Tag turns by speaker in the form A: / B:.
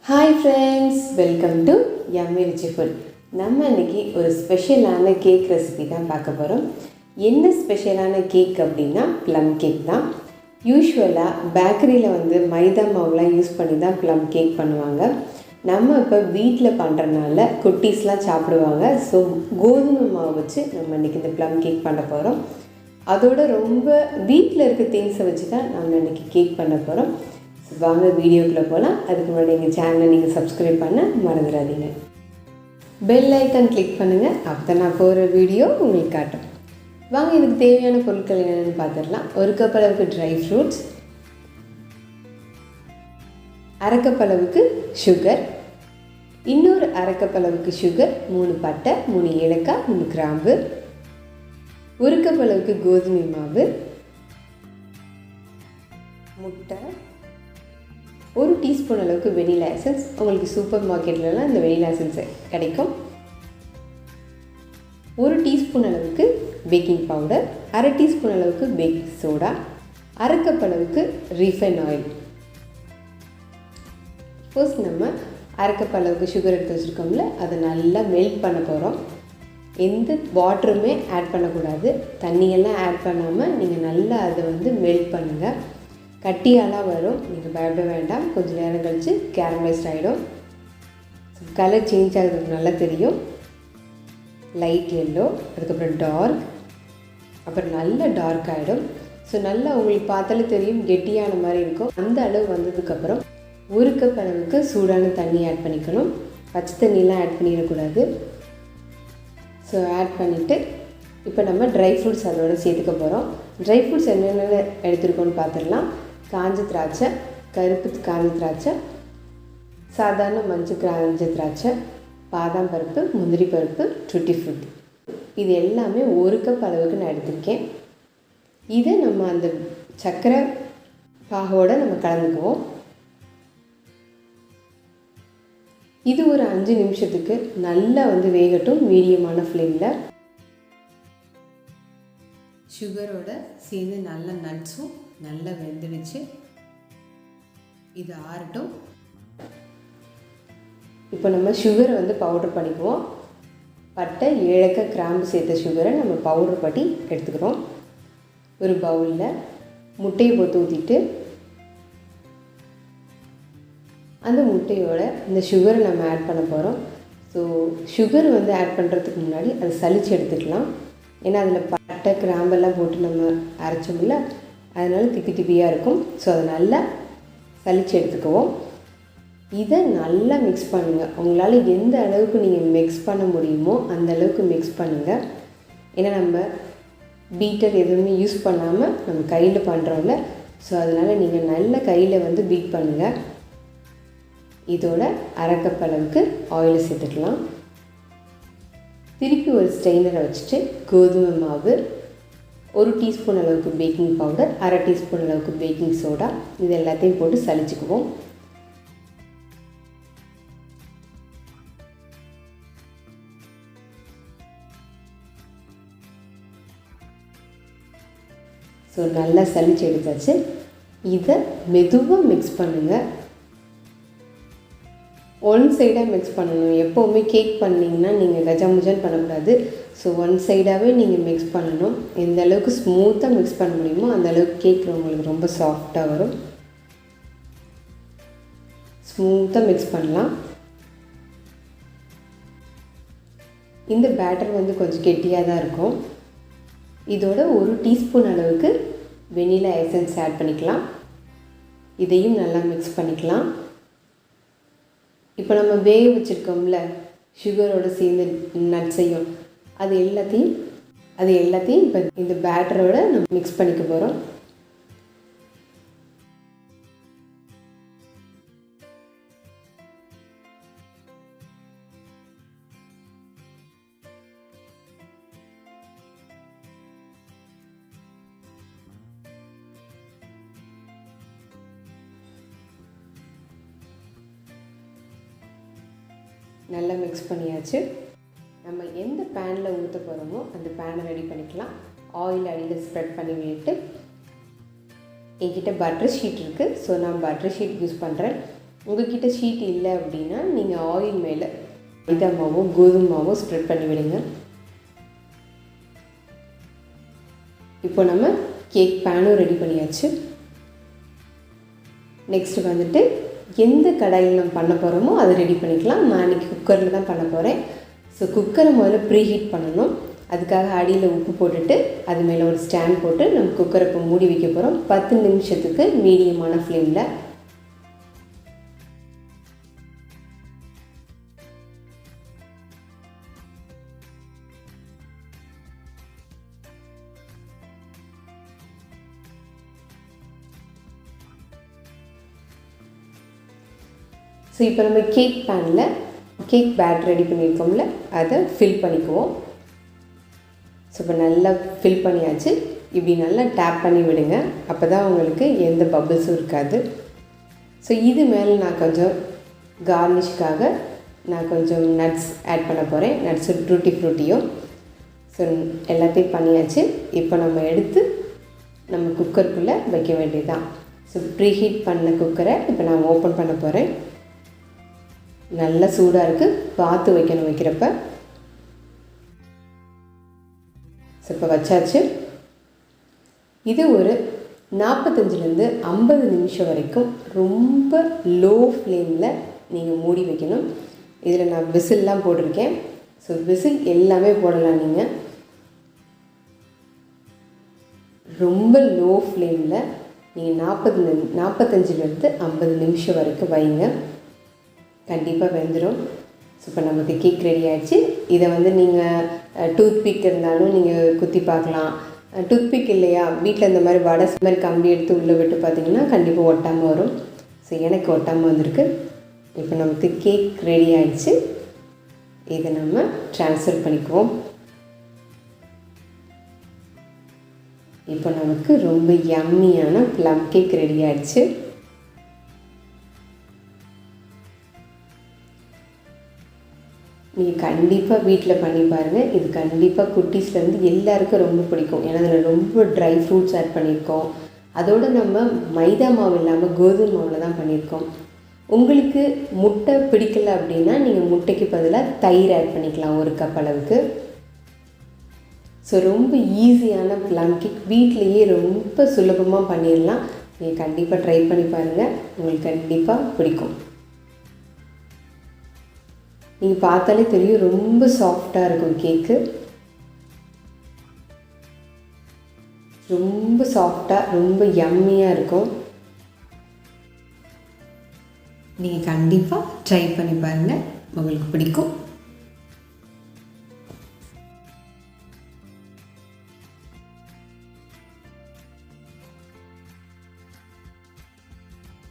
A: Hi friends, welcome to Yummy Rich Food. நம்ம இன்னைக்கு ஒரு ஸ்பெஷலான கேக் ரெசிபி தான் பார்க்க போகிறோம். என்ன ஸ்பெஷலான கேக் அப்படின்னா ப்ளம் கேக் தான். யூஸ்வலாக பேக்கரியில் மைதா மாவுலாம் யூஸ் பண்ணி தான் ப்ளம் கேக் பண்ணுவாங்க. நம்ம இப்போ வீட்டில் பண்ணுறனால குட்டீஸ்லாம் சாப்பிடுவாங்க. ஸோ கோதுமை மாவு வச்சு நம்ம இன்றைக்கி இந்த ப்ளம் கேக் பண்ண போகிறோம். அதோட ரொம்ப வீட்டில் இருக்க திங்ஸை வச்சு தான் நாங்கள் இன்றைக்கி கேக் பண்ண போகிறோம். வாங்க வீடியோக்குள்ளே போகலாம். அதுக்கு முன்னாடி எங்கள் சேனலை நீங்கள் சப்ஸ்கிரைப் பண்ண மறந்துடாதீங்க. பெல் ஐக்கான் கிளிக் பண்ணுங்கள். அப்போ தான் நான் போகிற வீடியோ உங்களுக்கு காட்டும். வாங்க இதுக்கு தேவையான பொருட்கள் என்னென்னு பார்த்துடலாம். ஒரு கப் அளவுக்கு ட்ரை ஃப்ரூட்ஸ், அரை கப் அளவுக்கு சுகர், இன்னொரு அரை கப் அளவுக்கு சுகர், 3 பட்டை, 3 ஏலக்காய், 3 கிராம்பு, ஒரு கப் அளவுக்கு கோதுமை மாவு, முட்டை, 1 டீஸ்பூன் அளவுக்கு வெனிலா எசன்ஸ். உங்களுக்கு சூப்பர் மார்க்கெட்லலாம் இந்த வெனிலா எசன்ஸ் கிடைக்கும். 1 டீஸ்பூன் அளவுக்கு பேக்கிங் பவுடர், அரை டீஸ்பூன் அளவுக்கு பேக்கிங் சோடா, அரை கப் அளவுக்கு ரீஃபைன் ஆயில். ஃபர்ஸ்ட் நம்ம அரை கப் அளவுக்கு சுகர் எடுத்து வச்சுருக்கோம்ல, அதை நல்லா மெல்ட் பண்ண போகிறோம். எந்த வாட்டருமே ஆட் பண்ணக்கூடாது. தண்ணியெல்லாம் ஆட் பண்ணாமல் நீங்கள் நல்லா அதை மெல்ட் பண்ணுங்கள். கட்டியாலாம் வரும், நீங்கள் பயப்பட வேண்டாம். கொஞ்சம் நேரம் கழித்து கேரமலைஸ்ட் ஆகிடும். கலர் சேஞ்ச் ஆகிறதுக்கு நல்லா தெரியும். லைட் எல்லோ, அதுக்கப்புறம் டார்க், அப்புறம் நல்ல டார்க் ஆகிடும். ஸோ நல்லா உங்களுக்கு பார்த்தாலே தெரியும், கெட்டியான மாதிரி இருக்கும். அந்த அளவு வந்ததுக்கப்புறம் 1 கப் அளவுக்கு சூடான தண்ணி ஆட் பண்ணிக்கணும். பச்சை தண்ணியெலாம் ஆட் பண்ணிடக்கூடாது. ஸோ ஆட் பண்ணிவிட்டு இப்போ நம்ம ட்ரை ஃப்ரூட்ஸ் அதோடு சேர்த்துக்க போகிறோம். ட்ரை ஃப்ரூட்ஸ் என்னென்ன எடுத்துருக்கோன்னு பார்த்துடலாம். காஞ்ச திராட்சை, கருப்பு காஞ்ச திராட்சை, சாதாரண மஞ்சள் காஞ்ச திராட்சை, பாதாம் பருப்பு, முந்திரி பருப்பு, டுட்டி ஃப்ரூட்டி. இது எல்லாமே 1 கப் அளவுக்கு நான் எடுத்திருக்கேன். இதை நம்ம அந்த சர்க்கரை பாகோடு நம்ம கலந்துக்குவோம். இது ஒரு 5 நிமிஷத்துக்கு நல்லா வேகட்டும் மீடியமான ஃப்ளேமில். சுகரோட சேர்ந்து நல்ல நட்ஸும் நல்லா வெந்துடுச்சு. இது ஆறட்டும். இப்போ நம்ம சுகரை பவுடர் பண்ணிக்குவோம். பட்டை, ஏலக்காய், கிராம்பு சேர்த்த சுகரை நம்ம பவுடர் பண்ணி எடுத்துக்கிறோம். ஒரு பவுலில் முட்டையை போட்டு ஊற்றிட்டு அந்த முட்டையோட இந்த சுகரை நம்ம ஆட் பண்ண போகிறோம். ஸோ சுகர் ஆட் பண்ணுறதுக்கு முன்னாடி அதை சலிச்சு எடுத்துக்கலாம். ஏன்னா அதில் பட்டை கிராம்பெல்லாம் போட்டு நம்ம அரைச்சோம்ல, அதனால் திப்பி திப்பியாக இருக்கும். ஸோ அதை நல்லா சலிச்சு எடுத்துக்குவோம். இதை நல்லா மிக்ஸ் பண்ணுங்கள். உங்களால் எந்த அளவுக்கு நீங்கள் மிக்ஸ் பண்ண முடியுமோ அந்த அளவுக்கு மிக்ஸ் பண்ணுங்கள். ஏன்னா நம்ம பீட்டர் எதுவுமே யூஸ் பண்ணாமல் நம்ம கையில் பண்ணுறோம்ல, ஸோ அதனால் நீங்கள் நல்ல கையில் பீட் பண்ணுங்கள். இதோட அரை கப் அளவுக்கு ஆயிலை சேர்த்துக்கலாம். திருப்பி ஒரு ஸ்ட்ரெயினரை வச்சுட்டு கோதுமை மாவு, 1 டீஸ்பூன் அளவுக்கு பேக்கிங் பவுடர், அரை டீஸ்பூன் அளவுக்கு பேக்கிங் சோடா, இது எல்லாத்தையும் போட்டு சலிச்சுக்குவோம். ஸோ நல்லா சலிச்சு எடுத்தாச்சு. இதை மெதுவாக மிக்ஸ் பண்ணுங்கள். ஒன் சைடாக மிக்ஸ் பண்ணணும். எப்போவுமே கேக் பண்ணிங்கன்னா நீங்கள் கஜாமுஜான்னு பண்ணக்கூடாது. ஸோ ஒன் சைடாகவே நீங்கள் மிக்ஸ் பண்ணணும். எந்த அளவுக்கு ஸ்மூத்தாக மிக்ஸ் பண்ண முடியுமோ அந்த அளவுக்கு கேக் உங்களுக்கு ரொம்ப சாஃப்டாக வரும். ஸ்மூத்தாக மிக்ஸ் பண்ணலாம். இந்த பேட்டர் கொஞ்சம் கெட்டியாக தான் இருக்கும். இதோட 1 டீஸ்பூன் அளவுக்கு வெனிலா எசன்ஸ் ஆட் பண்ணிக்கலாம். இதையும் நல்லா மிக்ஸ் பண்ணிக்கலாம். இப்போ நம்ம வேக வச்சுருக்கோம்ல சுகரோடு சேர்ந்து நட்ஸையும் அது எல்லாத்தையும் இப்போ இந்த பேட்டரோட நம்ம மிக்ஸ் பண்ணிக்க போகிறோம். நல்லா மிக்ஸ் பண்ணியாச்சு. நம்ம எந்த பேனில் ஊற்ற போகிறோமோ அந்த பேனை ரெடி பண்ணிக்கலாம். ஆயில் அடியில் ஸ்ப்ரெட் பண்ணி விட்டு என்கிட்ட பட்டர் ஷீட் இருக்குது. ஸோ நான் பட்டர் ஷீட் யூஸ் பண்ணுறேன். உங்கள்கிட்ட ஷீட் இல்லை அப்படின்னா நீங்கள் ஆயில் மேலே மைதா மாவோ கோதுமை மாவோ ஸ்ப்ரெட் பண்ணி விடுங்க. இப்போ நம்ம கேக் பேனும் ரெடி பண்ணியாச்சு. நெக்ஸ்ட்டு வந்துட்டு எந்த கடாயில் நம்ம பண்ண போகிறோமோ அதை ரெடி பண்ணிக்கலாம். நான் இன்றைக்கி குக்கரில் தான் பண்ண போகிறேன். ஸோ குக்கரை முதல்ல ப்ரீஹீட் பண்ணணும். அதுக்காக அடியில் உப்பு போட்டுட்டு அது மேலே ஒரு ஸ்டாண்ட் போட்டு நம்ம குக்கரை இப்போ மூடி வைக்க போகிறோம் 10 நிமிஷத்துக்கு மீடியமான ஃப்ளேமில். ஸோ இப்போ நம்ம கேக் பேனில் கேக் பேட் ரெடி பண்ணியிருக்கோம்ல, அதை ஃபில் பண்ணிக்குவோம். ஸோ இப்போ நல்லா ஃபில் பண்ணியாச்சு. இப்படி நல்லா டேப் பண்ணி விடுங்க, அப்போ தான் உங்களுக்கு எந்த பபிள்ஸும் இருக்காது. ஸோ இது மேலே நான் கொஞ்சம் கார்னிஷ்காக நான் கொஞ்சம் நட்ஸ் ஆட் பண்ண போகிறேன். Nuts duty ஃப்ரூட்டியும். ஸோ எல்லாத்தையும் பண்ணியாச்சு. இப்போ நம்ம எடுத்து நம்ம குக்கருக்குள்ளே வைக்க வேண்டியதுதான். ஸோ ப்ரீஹீட் பண்ண குக்கரை இப்போ நான் ஓப்பன் பண்ண போகிறேன். நல்லா சூடாக இருக்குது, பார்த்து வைக்கணும் வைக்கிறப்ப. ஸோ இப்போ வச்சாச்சு. இது ஒரு 45லேருந்து 50 நிமிஷம் வரைக்கும் ரொம்ப லோ ஃப்ளேமில் நீங்கள் மூடி வைக்கணும். இதில் நான் விசில்லாம் போட்டிருக்கேன். ஸோ விசில் எல்லாமே போடலாம். நீங்கள் ரொம்ப லோ ஃப்ளேமில் நீங்கள் 45லேருந்து 50 நிமிஷம் வரைக்கும் வைங்க. கண்டிப்பாக வெந்துடும். ஸோ இப்போ நமக்கு கேக் ரெடி ஆகிடுச்சு. இதை வந்து நீங்கள் டூத்பிக் இருந்தாலும் நீங்கள் குத்தி பார்க்கலாம். டூத்பிக் இல்லையா, வீட்டில் இந்த மாதிரி வடை மாதிரி கம்பி எடுத்து உள்ளே விட்டு பார்த்திங்கன்னா கண்டிப்பாக ஒட்டாமல் வரும். ஸோ எனக்கு ஒட்டாமல் வந்திருக்கு. இப்போ நமக்கு கேக் ரெடி ஆகிடுச்சு. இதை நம்ம ட்ரான்ஸ்ஃபர் பண்ணிக்குவோம். இப்போ நமக்கு ரொம்ப யம்மியான ப்ளம் கேக் ரெடி ஆகிடுச்சு. நீங்கள் கண்டிப்பாக வீட்டில் பண்ணி பாருங்கள். இது கண்டிப்பாக குட்டீஸ்லேருந்து எல்லாருக்கும் ரொம்ப பிடிக்கும். ஏன்னா அதில் ரொம்ப ட்ரை ஃப்ரூட்ஸ் ஆட் பண்ணியிருக்கோம். அதோடு நம்ம மைதா மாவு இல்லாமல் கோதுமை மாவில் தான் பண்ணியிருக்கோம். உங்களுக்கு முட்டை பிடிக்கல அப்படின்னா நீங்கள் முட்டைக்கு பதிலாக தயிர் ஆட் பண்ணிக்கலாம் 1 கப் அளவுக்கு. ஸோ ரொம்ப ஈஸியான ப்ளம் கேக் வீட்லேயே ரொம்ப சுலபமாக பண்ணிடலாம். நீங்கள் கண்டிப்பாக ட்ரை பண்ணி பாருங்கள், உங்களுக்கு கண்டிப்பாக பிடிக்கும். நீங்கள் பார்த்தாலே தெரியும், ரொம்ப சாஃப்டாக இருக்கும் கேக்கு. ரொம்ப சாஃப்டாக ரொம்ப யம்மியாக இருக்கும். நீங்கள் கண்டிப்பாக ட்ரை பண்ணி பாருங்கள், உங்களுக்கு பிடிக்கும்.